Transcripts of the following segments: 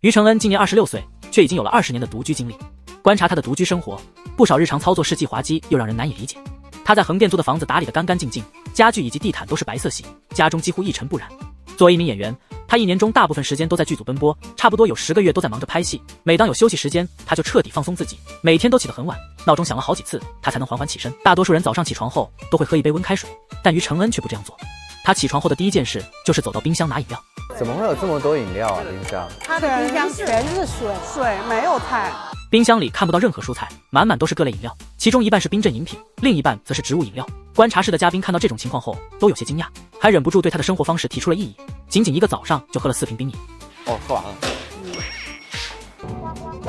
于承恩今年26岁，却已经有了20年的独居经历。观察他的独居生活，不少日常操作是既滑稽又让人难以理解。他在横店租的房子打理得干干净净，家具以及地毯都是白色系，家中几乎一尘不染。作为一名演员，他一年中大部分时间都在剧组奔波，差不多有10个月都在忙着拍戏。每当有休息时间，他就彻底放松自己，每天都起得很晚，闹钟响了好几次，他才能缓缓起身。大多数人早上起床后都会喝一杯温开水，但于承恩却不这样做。他起床后的第一件事就是走到冰箱拿饮料。怎么会有这么多饮料啊？冰箱？他的冰箱全是水没有菜。冰箱里看不到任何蔬菜，满满都是各类饮料，其中一半是冰镇饮品，另一半则是植物饮料。观察室的嘉宾看到这种情况后都有些惊讶，还忍不住对他的生活方式提出了异议。仅仅一个早上就喝了4瓶冰饮。哦，喝完了。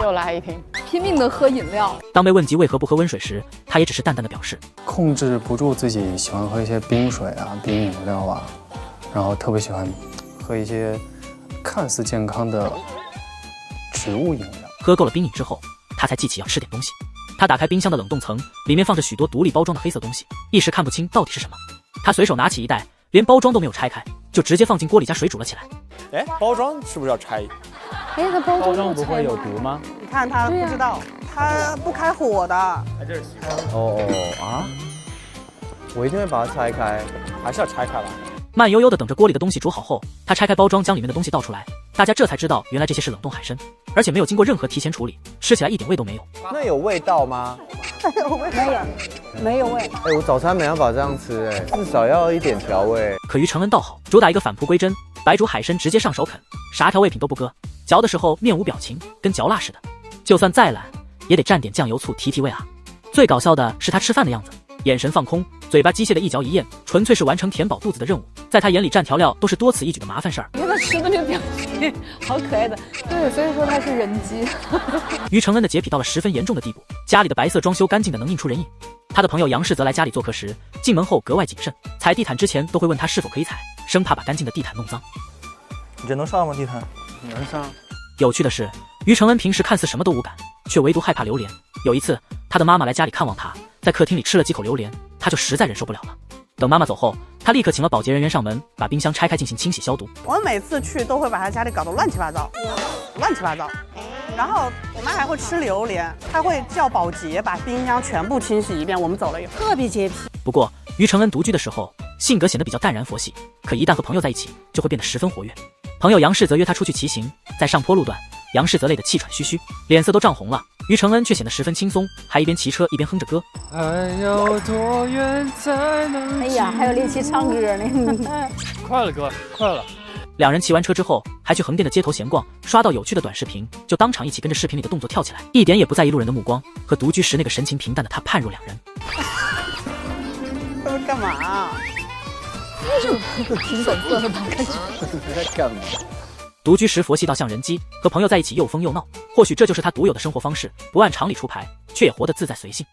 又来一瓶，拼命的喝饮料。当被问及为何不喝温水时，他也只是淡淡的表示，控制不住自己喜欢喝一些冰水啊、冰饮料啊，然后特别喜欢喝一些看似健康的植物饮料。喝够了冰饮之后，他才记起要吃点东西。他打开冰箱的冷冻层，里面放着许多独立包装的黑色东西，一时看不清到底是什么。他随手拿起一袋，连包装都没有拆开，就直接放进锅里加水煮了起来。哎，包装是不是要拆？哎，它包装不会有毒吗？你看他不知道，他不开火的。哎，这是习惯。我一定会把它拆开，还是要拆开了。慢悠悠地等着锅里的东西煮好后，他拆开包装，将里面的东西倒出来。大家这才知道，原来这些是冷冻海参，而且没有经过任何提前处理，吃起来一点味都没有。那有味道吗？没有味。哎，我早餐没办法这样吃，哎，至少要一点调味。可于承恩倒好，主打一个返璞归真，白煮海参直接上手啃，啥调味品都不搁，嚼的时候面无表情，跟嚼蜡似的。就算再懒，也得蘸点酱油醋提味啊。最搞笑的是他吃饭的样子，眼神放空，嘴巴机械的一嚼一咽，纯粹是完成填饱肚子的任务。在他眼里，蘸调料都是多此一举的麻烦事儿。因为他吃的那个表情，好可爱的。对，所以说他是人机。于承恩的洁癖到了10分严重的地步，家里的白色装修干净的能映出人影。他的朋友杨世则来家里做客时，进门后格外谨慎，踩地毯之前都会问他是否可以踩，生怕把干净的地毯弄脏。你这能上吗？地毯？能上。有趣的是，于承恩平时看似什么都无感，却唯独害怕榴莲。有一次，他的妈妈来家里看望他，在客厅里吃了几口榴莲，他就实在忍受不了了。等妈妈走后，他立刻请了保洁人员上门，把冰箱拆开进行清洗消毒。我每次去都会把他家里搞得乱七八糟。然后我妈还会吃榴莲，她会叫保洁把冰箱全部清洗一遍。我们走了以后，特别洁癖。不过，于承恩独居的时候，性格显得比较淡然佛系，可一旦和朋友在一起，就会变得十分活跃。朋友杨氏则约他出去骑行，在上坡路段，杨氏则累得气喘吁吁，脸色都涨红了。于承恩却显得十分轻松，还一边骑车一边哼着歌。还有多远才能？哎呀，还有力气唱歌呢。快了哥，快了。两人骑完车之后，还去横店的街头闲逛，刷到有趣的短视频，就当场一起跟着视频里的动作跳起来，一点也不在意路人的目光，和独居时那个神情平淡的他判若两人。他们干嘛？挺本色的吧？感觉你在干嘛？独居时佛系到像人机，和朋友在一起又疯又闹，或许这就是他独有的生活方式，不按常理出牌，却也活得自在随性。